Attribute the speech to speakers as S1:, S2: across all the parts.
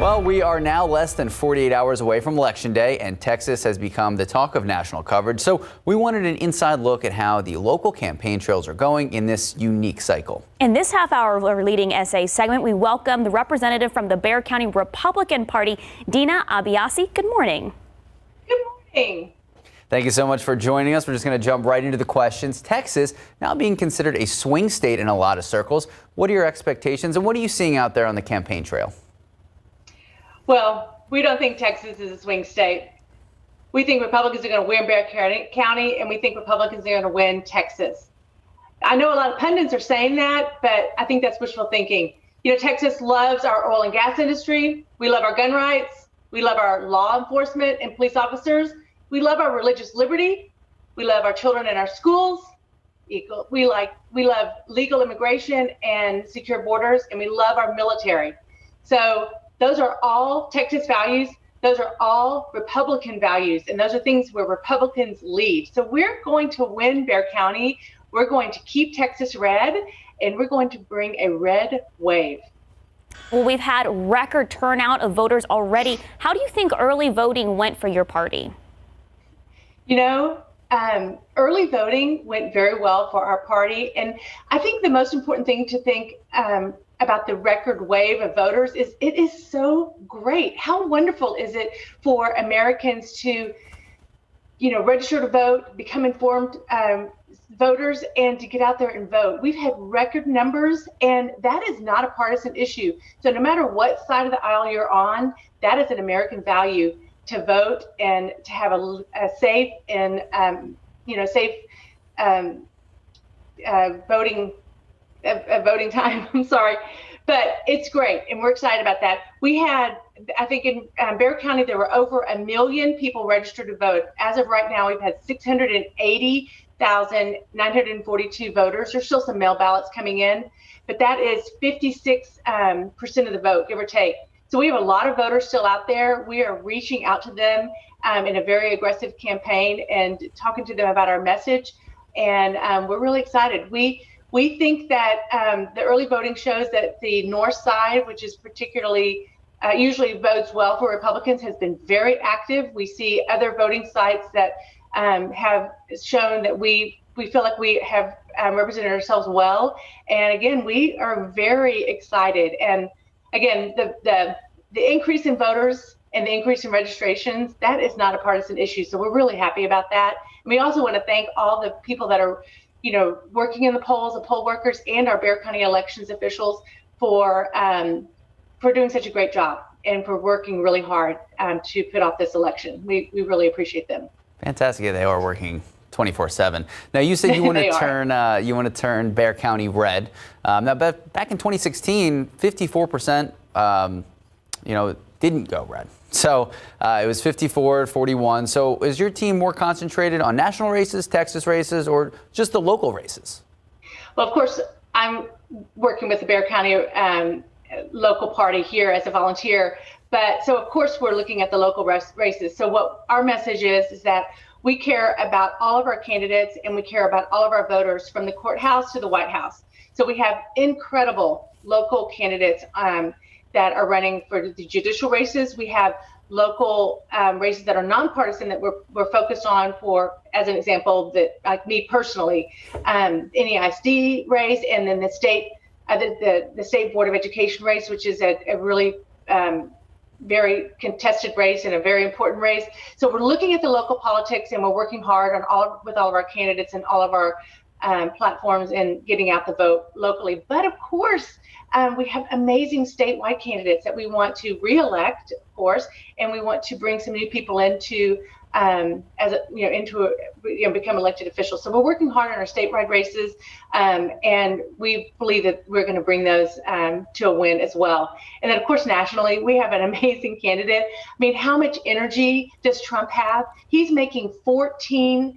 S1: Well, we are now less than 48 hours away from Election Day, and Texas has become the talk of national coverage. So we wanted an inside look at how the local campaign trails are going in this unique cycle. In this half hour of our leading SA segment, we welcome the representative from the Bexar County Republican Party, Deana Abiassi. Good morning.
S2: Good morning.
S1: Thank you so much for joining us. We're just going to jump right into the questions. Texas now being considered a swing state in a lot of circles. What are your expectations and what are you seeing out there on the campaign trail?
S2: Well, we don't think Texas is a swing state. We think Republicans are going to win Bexar County, and we think Republicans are going to win Texas. I know a lot of pundits are saying that, but I think that's wishful thinking. You know, Texas loves our oil and gas industry. We love our gun rights. We love our law enforcement and police officers. We love our religious liberty. We love our children in our schools. We love legal immigration and secure borders, and we love our military. So those are all Texas values. Those are all Republican values, and those are things where Republicans lead. So we're going to win Bexar County. We're going to keep Texas red, and we're going to bring a red wave.
S3: Well, we've had record turnout of voters already. How do you think early voting went for your party?
S2: You know, early voting went very well for our party. And I think the most important thing to think about the record wave of voters is it is so great. How wonderful is it for Americans to, you know, register to vote, become informed voters, and to get out there and vote. We've had record numbers, and that is not a partisan issue. So no matter what side of the aisle you're on, that is an American value, to vote and to have a safe and voting time. I'm sorry, but it's great, and we're excited about that. We had, I think in Bexar County, there were over 1 million people registered to vote. As of right now, we've had 680,942 voters. There's still some mail ballots coming in, but that is 56% of the vote, give or take. So we have a lot of voters still out there. We are reaching out to them in a very aggressive campaign and talking to them about our message. And we're really excited. We think that the early voting shows that the north side, which is particularly usually votes well for Republicans, has been very active. We see other voting sites that have shown that we feel like we have represented ourselves well. And again, we are very excited. And again, the increase in voters and the increase in registrations, that is not a partisan issue. So we're really happy about that. And we also want to thank all the people that are, you know, working in the polls, the poll workers, and our Bexar County elections officials for doing such a great job and for working really hard to put off this election. We really appreciate them.
S1: Fantastic. Yeah, they are working 24/7. Now, you said you want to turn Bexar County red. Now, back in 2016, 54%, didn't go red. So it was 54-41. So is your team more concentrated on national races, Texas races, or just the local races?
S2: Well, of course, I'm working with the Bexar County local party here as a volunteer. But so, of course, we're looking at the local races. So what our message is that we care about all of our candidates, and we care about all of our voters from the courthouse to the White House. So we have incredible local candidates that are running for the judicial races. We have local races that are nonpartisan that we're focused on for, as an example, that like me personally, NEISD race, and then the state Board of Education race, which is a really very contested race and a very important race. So we're looking at the local politics, and we're working hard on with all of our candidates and all of our platforms and getting out the vote locally. But of course, we have amazing statewide candidates that we want to reelect, of course, and we want to bring some new people into become elected officials. So we're working hard on our statewide races, and we believe that we're going to bring those to a win as well. And then, of course, nationally, we have an amazing candidate. I mean, how much energy does Trump have? He's making 14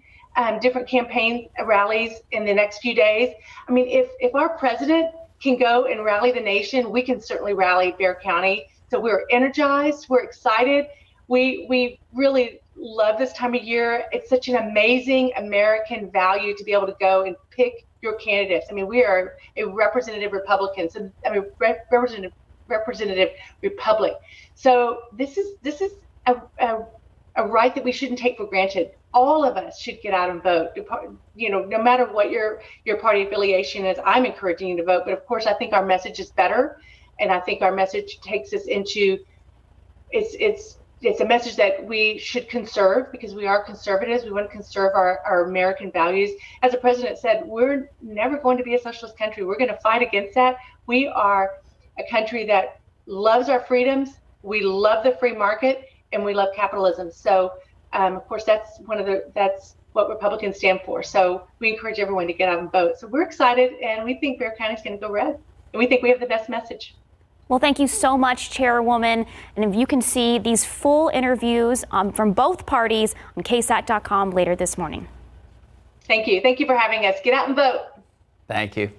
S2: different campaign rallies in the next few days. I mean, if our president can go and rally the nation, we can certainly rally Bexar County. So we're energized, we're excited. We really love this time of year. It's such an amazing American value to be able to go and pick your candidates. I mean, we are a representative Republican, so representative representative republic. So this is a right that we shouldn't take for granted. All of us should get out and vote. You know, no matter what your party affiliation is, I'm encouraging you to vote. But of course, I think our message is better, and I think our message takes us into it's a message that we should conserve because we are conservatives. We want to conserve our American values. As the president said, we're never going to be a socialist country. We're going to fight against that. We are a country that loves our freedoms. We love the free market, and we love capitalism. So, of course, that's what Republicans stand for. So we encourage everyone to get out and vote. So we're excited, and we think Bexar County is going to go red, and we think we have the best message.
S3: Well, thank you so much, Chairwoman. And if you can see these full interviews from both parties on ksat.com later this morning.
S2: Thank you. Thank you for having us. Get out and vote.
S1: Thank you.